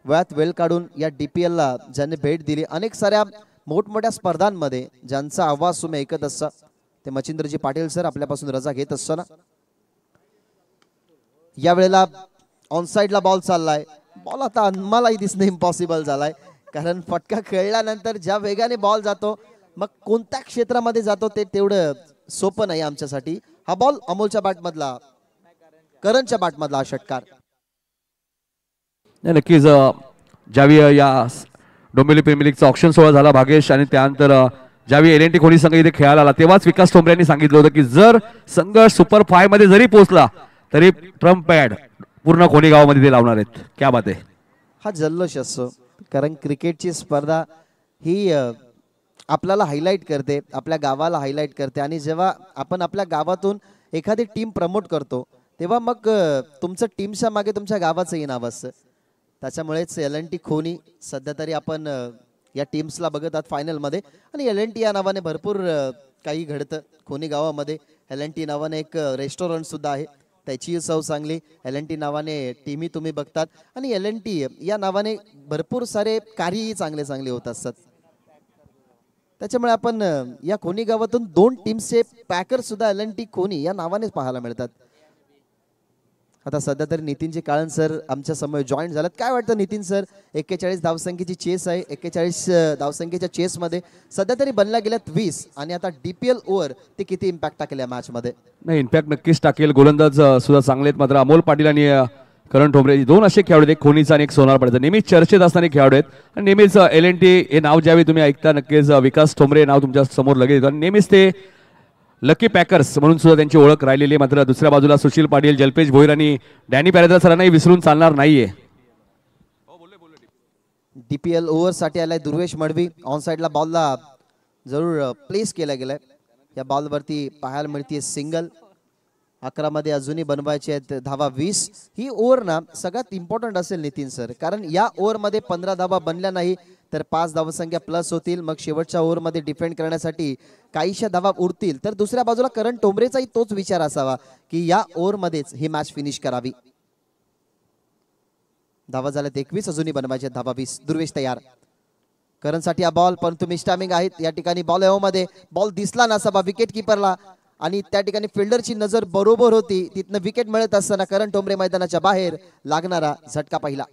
वेळात वेळ काढून या DPL ला ज्यांनी भेट दिली. अनेक साऱ्या मोठमोठ्या स्पर्धांमध्ये ज्यांचा आवाज तुम्ही ऐकत असता ते मच्छिंद्रजी पाटील सर आपल्यापासून रजा घेत असताना या वेळेला ऑन साइडला बॉल चाललाय. बॉल आता आम्हालाही दिसणं इम्पॉसिबल झालाय, कारण फटका खेळल्यानंतर ज्या वेगाने बॉल जातो मग कोणत्या क्षेत्रामध्ये जातो ते तेवढं सोपं नाही आमच्यासाठी. हा बॉल अमोलच्या बॅटमधला, करणच्या बॅटमधला हा षटकार. नक्कीच ज्यावेळी या डोंबिवली प्रीमियर लीगचा ऑक्शन सोहळा झाला भागेश, आणि त्यानंतर ज्यावेळी LNT कोणी संघ इथे खेळायला आला तेव्हाच विकास ठोंबरे यांनी सांगितलं होतं की जर संघ सुपर 5 मध्ये जरी पोहोचला तरी ट्रम्प पॅड पूर्ण कोणी गावामध्ये ते लावणार आहेत. क्या बात आहे. हा जल्लोष असतो, कारण क्रिकेटची स्पर्धा ही आपल्याला हायलाइट करते, आपल्या गावाला हायलाइट करते. आणि जेव्हा आपण आपल्या गावातून एखादी टीम प्रमोट करतो तेव्हा मग तुमचं टीमच्या मागे तुमच्या गावाचंही नाव असतं. त्याच्यामुळेच LNT खोनी सध्या तरी आपण या टीम्सला बघत आहात फायनलमध्ये, आणि LNT या नावाने भरपूर काही घडतं खोनी गावामध्ये. LNT नावाने एक रेस्टॉरंट सुद्धा आहे, त्याची चव चांगली. LNT नावाने टीमही तुम्ही बघतात आणि LNT या नावाने भरपूर सारे कार्यही चांगले चांगले होत असतात. त्याच्यामुळे आपण या खोनी गावातून 2 टीम्सचे पॅकर सुद्धा LNT खोनी या नावानेच पाहायला मिळतात. आता सध्या तरी नितीनजी काळन सर आमच्या समोर जॉईन झालेत. काय वाटतं नितीन सर, 41 धावसंख्येची चेस आहे. 41 धावसंख्येच्या चेसमध्ये सध्या तरी बनल्या गेल्यात 20, आणि आता DPL ओव्हर ते किती इम्पॅक्ट टाकेल या मॅच मध्ये? नाही, इम्पॅक्ट नक्कीच टाकेल. गोलंदाज सुद्धा चांगले आहेत, मात्र अमोल पाटील आणि करण ठोंबरे 2 असे खेळाडू आहेत, एक खोनीचा आणि एक सोनार पाटील. नेहमीच चर्चेत असणारे खेळाडू आहेत आणि नेहमीच LNT हे नाव ज्यावेळी तुम्ही ऐकता नक्कीच विकास ठोंबरे नाव तुमच्या समोर लगेच येतं आणि नेहमीच ते लकी पॅकर्स म्हणून सुद्धा त्यांची ओळख राहिलेली आहे. मात्र दुसऱ्या बाजूला सुशील पाटील, जल्पेश भोईर आणि डॅनी पॅरेदा सरांनाही विसरून चालणार नाहीये. DPL ओव्हरसाठी आलाय दुर्वेश मडवी. ऑन साइडला बॉलला जरूर प्लेस केला गेलाय. या बॉलवरती पाहायला मिळते सिंगल. 11 मध्ये अजूनही बनवायचे आहेत धावा 20. ही ओव्हर ना सगळ्यात इम्पॉर्टंट असेल नितीन सर, कारण या ओव्हरमध्ये 15 धावा बनल्या नाही तर 5 धावसंख्या प्लस होतील. मग शेवटच्या ओव्हरमध्ये डिफेंड करण्यासाठी काहीशा धावा उरतील. तर दुसऱ्या बाजूला करण टोंबरेचाही तोच विचार असावा की या ओव्हरमध्येच ही मॅच फिनिश करावी. धावा झाल्यात 21, अजूनही बनवायचे धावा 20. दुर्वेश तयार करणसाठी हा बॉल, परंतु मिस्टामिंग आहेत या ठिकाणी. बॉल मध्ये बॉल दिसला नसावा विकेट किपरला आणि त्या ठिकाणी फिल्डरची नजर बरोबर होती. तिथनं विकेट मिळत असताना करण टोंबरे मैदानाच्या बाहेर. लागणारा झटका पहिला.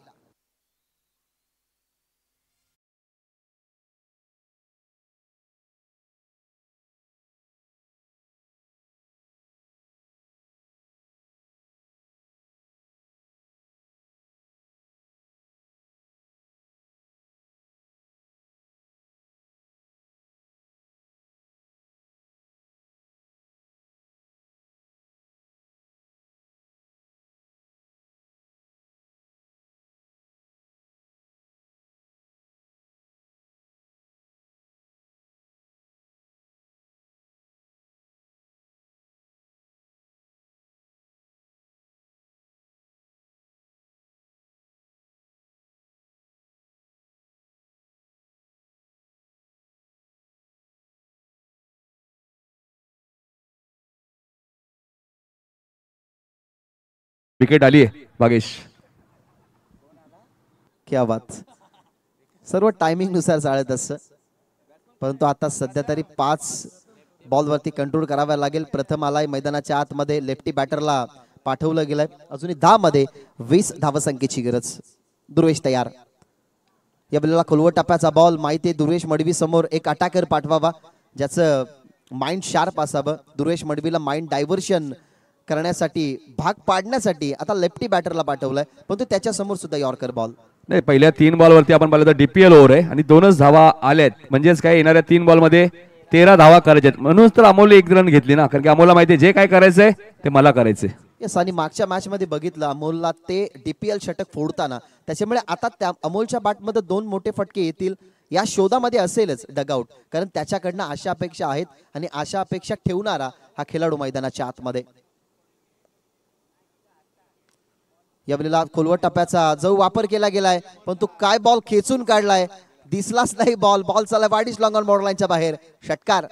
विकेट आली आहे भागेश. क्या बात. सर्व टायमिंग नुसार चालत असतं, परंतु आता सध्या तरी 5 बॉलवरती कंट्रोल करावा लागेल. प्रथम आलाय मैदानाच्या आतमध्ये, लेफ्टी बॅटरला पाठवलं गेलंय. अजूनही 10 मध्ये 20 धावसंख्येची गरज. दुर्वेश तयार. या बॉलला खोलवर टप्प्याचा बॉल. माहिती आहे दुर्वेश मडवी समोर एक अटॅकर पाठवावा ज्याचं माइंड शार्प असावं. दुर्वेश मडवीला माइंड डायव्हर्शन करण्यासाठी, भाग पाडण्यासाठी आता लेफ्टी बॅटरला पाठवलंय, परंतु त्याच्या समोर सुद्धा यॉर्कर बॉल. नाही, पहिल्या 3 बॉलवरती आपण पाहिलं तर DPL ओव्हर आहे आणि 2च धावा आल्यात. म्हणजेच काय, येणाऱ्या 3 बॉलमध्ये 13 धावा करायच्यात. म्हणूनच तर अमोलने 1 रन घेतली ना, कारण की अमोलला माहिती आहे जे काय करायचंय ते मला करायचंय. येस, आणि मागच्या मॅच मध्ये बघितलं अमोलला ते DPL षटक फोडताना. त्याच्यामुळे आता त्या अमोलच्या बॅटमध्ये 2 मोठे फटके येतील या शोधामध्ये असेलच डगआउट, कारण त्याच्याकडनं अशा अपेक्षा आहेत आणि अशा अपेक्षा ठेवणारा हा खेळाडू मैदानाच्या आतमध्ये. या वेळेला खोलवर टप्प्याचा जो वापर केला गेलाय, पण तो काय बॉल खेचून काढलाय, दिसलाच नाही बॉल. बॉल चालला वाईड लॉंग ऑन बॉर्डर लाईनच्या बाहेर. षटकार.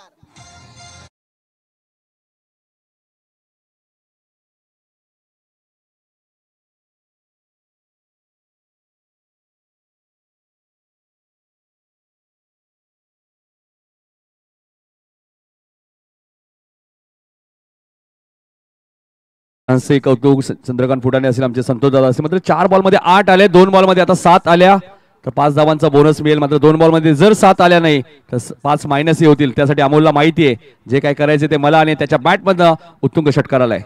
कौतुक चंद्रकांत फुटाणे असेल, आमचे संतोष दादा असेल. मात्र 4 बॉलमध्ये 8 आले, 2 बॉलमध्ये आता 7 आल्या तर 5 धावांचा बोनस मिळेल. मात्र 2 बॉलमध्ये जर 7 आल्या नाही तर 5 मायनस होतील. त्यासाठी अमोलला माहिती आहे जे काय करायचे ते मला, आणि त्याच्या बॅटमधनं उत्तुंग षटकार आलाय.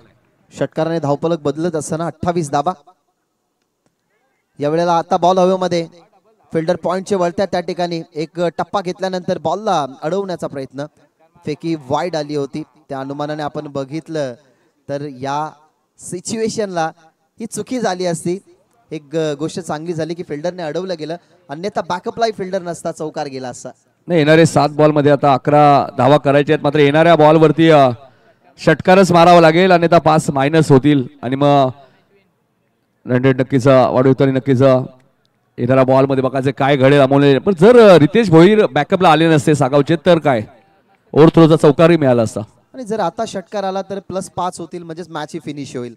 षटकाराने धावफलक बदलत असताना 28 धावा. या वेळेला आता बॉल हवेमध्ये, फिल्डर पॉइंटचे वळत्या त्या ठिकाणी. एक टप्पा घेतल्यानंतर बॉलला अडवण्याचा प्रयत्न, फेकी वाईड आली होती. त्या अनुमानाने आपण बघितलं तर या सिच्युएशनला ही चुकी झाली असती. एक गोष्ट चांगली झाली की फिल्डरने अडवलं गेलं, अन्यथा बॅकअपलाही फिल्डर नसता चौकार गेला असता. नाही, येणारे 7 बॉलमध्ये आता 11 धावा करायच्या आहेत. मात्र येणाऱ्या बॉलवरती षटकारच मारावा लागेल, अन्यथा 5 मायनस होतील आणि मग रन रेट नक्कीच वाढवतो. आणि नक्कीच येणाऱ्या बॉलमध्ये बघायचं काय घडेल अमोलने. पण जर रितेश भोईर बॅकअपला आले नसते सागावचे तर काय ओव्हर थ्रोचा चौकारही मिळाला असता. आणि जर आता षटकार आला तर +5 होतील, म्हणजेच मॅच ही फिनिश होईल.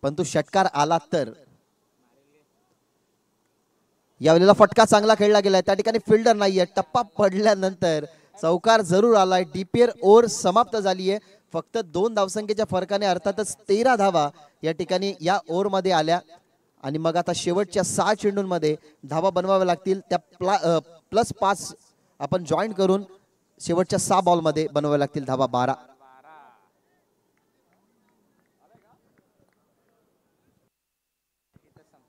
पण तो षटकार आला तर यावेळेला फटका चांगला खेळला गेलाय. त्या ठिकाणी फिल्डर नाहीये. टप्पा पडल्यानंतर चौकार जरूर आलाय. DPL ओव्हर समाप्त झाली आहे. फक्त 2 धावसंख्येच्या फरकाने, अर्थातच 13 धावा या ठिकाणी या ओव्हर मध्ये आल्या. आणि मग आता शेवटच्या 6 चेंडूंमध्ये धावा बनवाव्या लागतील. त्या +5 आपण जॉईन करून शेवटच्या 6 बॉलमध्ये बनवाव्या लागतील धावा 12.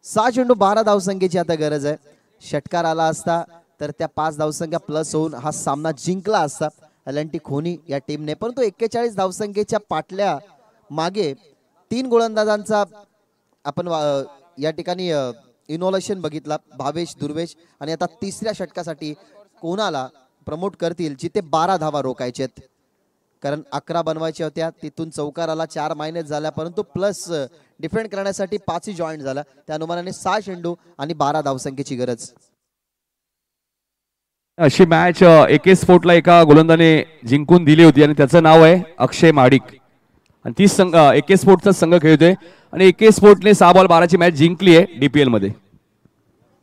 6 चेंडू 12 धावसंख्येची आता गरज आहे. षटकार आला असता तर त्या 5 धावसंख्या प्लस होऊन हा सामना जिंकला असता. एल खोनी या टीमने, परंतु 41 धावसंख्येच्या पाटल्या मागे 3 गोलंदाजांचा आपण या ठिकाणी इनोव्हेशन बघितला, भावेश, दुर्वेश. आणि आता तिसऱ्या षटकासाठी कोणाला प्रमोट करतील जिथे 12 धावा रोकायचे आहेत, कारण 11 बनवायच्या होत्या, तिथून चौकार आला, 4 मायनस झाल्या, परंतु प्लस डिफेंड करण्यासाठी 5 जॉईंट झाला. त्या अनुमानाने 6 चेंडू आणि 12 धावसंख्येची गरज. अशी मॅच AK स्पोर्टला एका गोलंदाने जिंकून दिली होती आणि त्याचं नाव आहे अक्षय महाडिक आणि ती संघ AK स्पोर्टचा संघ खेळतोय आणि AK स्पोर्टने 6 बॉल 12 ची मॅच जिंकली आहे DPL मध्ये.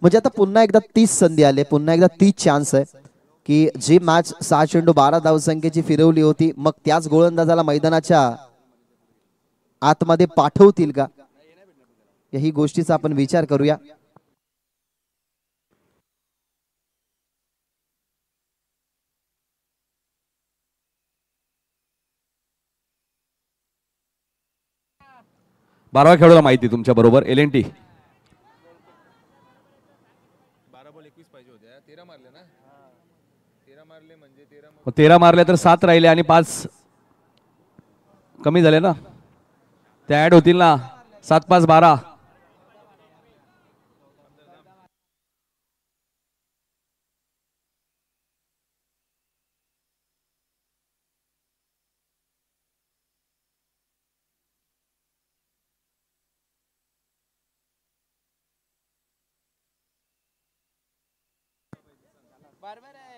म्हणजे आता पुन्हा एकदा 30 संधी आले, पुन्हा एकदा 30 चान्स आहे की जी मॅच 6 चेंडू 12 धावसंख्येची फिरवली होती, मग त्याच गोलंदाजाला मैदानाच्या आतमध्ये पाठवतील का, याही गोष्टीचा आपण विचार करूया. बारावा खेळाडूला माहिती तुमच्या बरोबर LNT 13 मारले तर 7 राहिले आणि 5 कमी झाले ना, त्या ऍड होतील ना. 7 5 12.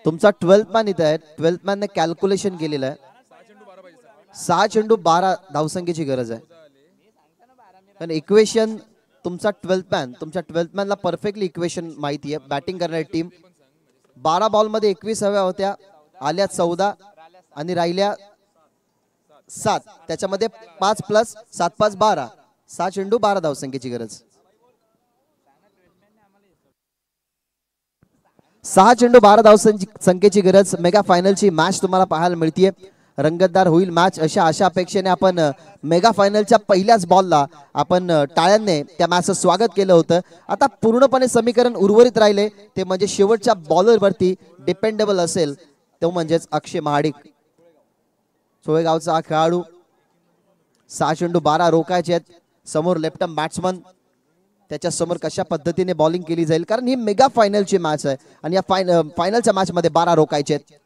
तुमचा 12th मॅन इथे आहे, 12th मॅन ने कॅल्क्युलेशन केलेलं आहे, 6 चेंडू 12 धावसंख्येची गरज आहे. पण इक्वेशन तुमचा 12th मॅनला परफेक्टली इक्वेशन माहिती आहे. बॅटिंग करणारी टीम 12 बॉल मध्ये 21 हव्या होत्या, आल्या 14 आणि राहिल्या 7, त्याच्यामध्ये 5 प्लस 7 5 12, 6 चेंडू 12 धावसंख्येची गरज. 6 चेंडू 12 धावसंख्येची गरज. मेगा फायनलची मॅच तुम्हाला पाहायला मिळतीये. रंगतदार होईल मॅच अशा अपेक्षेने आपण मेगा फायनलच्या पहिल्याच बॉलला आपण टाळ्यांनी त्या मॅचचं स्वागत केलं होतं. आता पूर्णपणे समीकरण उर्वरित राहिले ते म्हणजे शेवटच्या बॉलरवरती डिपेंडेबल असेल तो म्हणजेच अक्षय महाडिक. सोयगावचा हा खेळाडू 6 चेंडू 12 रोखायचे आहेत. समोर लेफ्ट आर्म बॅट्समन, त्याच्या समोर कशा पद्धतीने बॉलिंग केली जाईल, कारण ही मेगा फायनलची मॅच आहे आणि या फायनलच्या मॅच मध्ये 12 रोखायचे आहेत.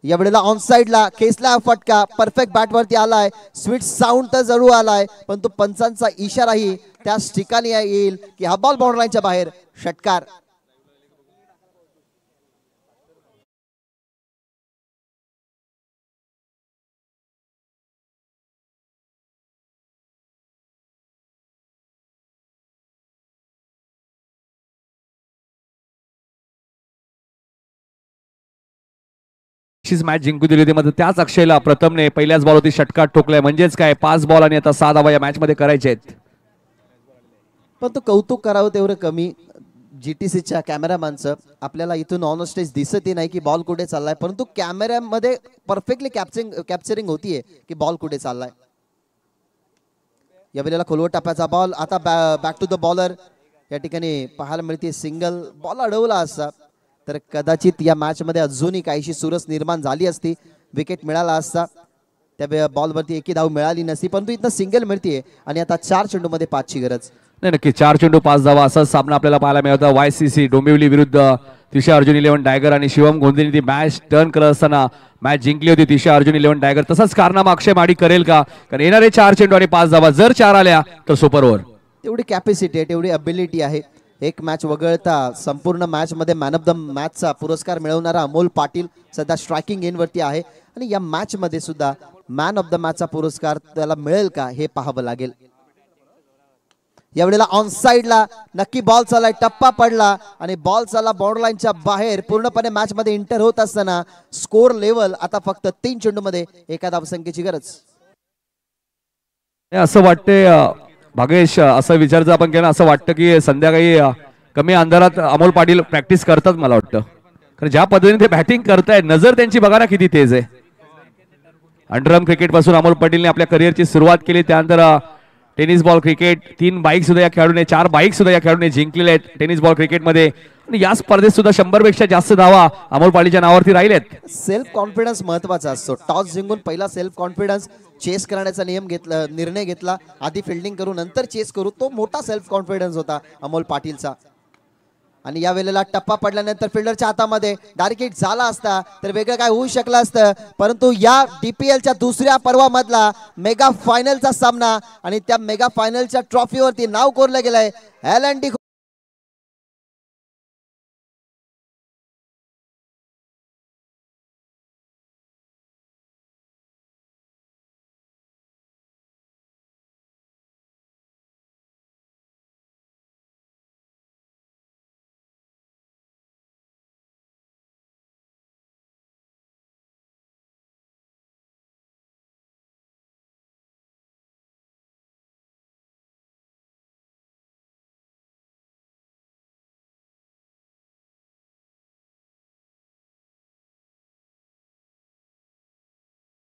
या वेळेला ऑन साइडला केसला फटका परफेक्ट बॅटवरती आलाय, स्वीट साऊंड तर जरूर आलाय, पण तो पंचांचा इशाराही त्याच ठिकाणी येईल की हा बॉल बाउंड्री लाईनच्या बाहेर, षटकार. मॅच जिंकून दिली होती, मात्र त्याच अक्षयला प्रथमने पहिल्याच बॉल होती षटकार ठोकलाय. म्हणजेच काय 5 बॉल आणि आता 6 धावा या मॅच मध्ये करायचे आहेत. पण तो कौतुक करावं तेवढं कमी. GTCच्या कॅमेरामॅनचं आपल्याला इथून ऑन स्टेज दिसतही नाही की बॉल कुठे चाललाय, परंतु कॅमेऱ्यामध्ये परफेक्टली कॅप्चरिंग होतीये की बॉल कुठे चाललाय. या वेळेला खोलवर टप्प्याचा बॉल, आता बॅक टू द बॉलर. या ठिकाणी पाहायला मिळते सिंगल. बॉल अडवला असता तर कदाचित या मॅच मध्ये अजूनही काहीशी सुरस निर्माण झाली असती, विकेट मिळाला असता, त्या बॉलवरती एकही धाव मिळाली नसती, परंतु इथं सिंगल मिळतीये आणि आता 4 चेंडू मध्ये 5 ची गरज. नाही, नक्की 4 चेंडू 5 धावा असा सामना आपल्याला पाहायला मिळतो. YCC डोंबिवली विरुद्ध तिशा अर्जुन 11 टायगर आणि शिवम गोंदेने ती मॅच टर्न करत असताना मॅच जिंकली होती तिशा अर्जुन 11 टायगर. तसाच कारनामा अक्षय महाडिक करेल का, कारण येणारे 4 चेंडू आणि 5 धावा, जर 4 आल्या तर सुपर ओव्हर. तेवढी कॅपॅसिटी आहे, तेवढी अबिलिटी आहे. एक मॅच वगळता संपूर्ण मॅच मध्ये मॅन ऑफ द मॅचचा पुरस्कार मिळवणारा अमोल पाटील सध्या स्ट्रायकिंग इन वरती आहे आणि या मॅच मध्ये सुद्धा मॅन ऑफ द मॅचचा पुरस्कार त्याला मिळेल का हे पाहावं लागेल. यावेळेला ऑन साइडला नक्की बॉल चाललाय, टप्पा पडला आणि बॉल चालला बाउंड्री लाईनच्या बाहेर. पूर्णपणे मॅच मध्ये इंटर होत असताना स्कोर लेवल आता फक्त 3 चेंडू मध्ये 1 धावसंख्येची गरज. असं वाटतंय भागेश, असं विचारचं आपण केलं, असं वाटतं की संध्याकाळी कमी अंधारात अमोल पाटील प्रॅक्टिस करतात मला वाटतं, कारण ज्या पद्धतीने ते बॅटिंग करतायत नजर त्यांची बघा ना किती तेज आहे. अंडरआर्म क्रिकेट पासून अमोल पाटीलने आपल्या करिअरची सुरुवात केली, त्यानंतर टेनिस बॉल क्रिकेट 3 बाईक सुद्धा या खेळाडूने 4 बाईक सुद्धा या खेळाडूने जिंकलेल्या आहेत टेनिस बॉल क्रिकेटमध्ये. आणि या स्पर्धेत सुद्धा 100 पेक्षा जास्त धावा अमोल पाटीलच्या नावावरती राहिलेत. सेल्फ कॉन्फिडन्स महत्वाचा असतो. टॉस जिंकून पहिला सेल्फ कॉन्फिडन्स चेस करण्याचा निर्णय घेतला. आधी फिल्डिंग करू नंतर चेस करू, तो मोठा सेल्फ कॉन्फिडन्स होता अमोल पाटीलचा. आणि या वेळेला टप्पा पडल्यानंतर फिल्डरच्या हातामध्ये डायरेक्ट हिट झाला असता तर वेगळं काय होऊ शकलं असतं. परंतु या DPLच्या दुसऱ्या पर्वामधला मेगा फायनलचा सामना आणि त्या मेगा फायनलच्या ट्रॉफीवरती नाव कोरलं गेलंय LNT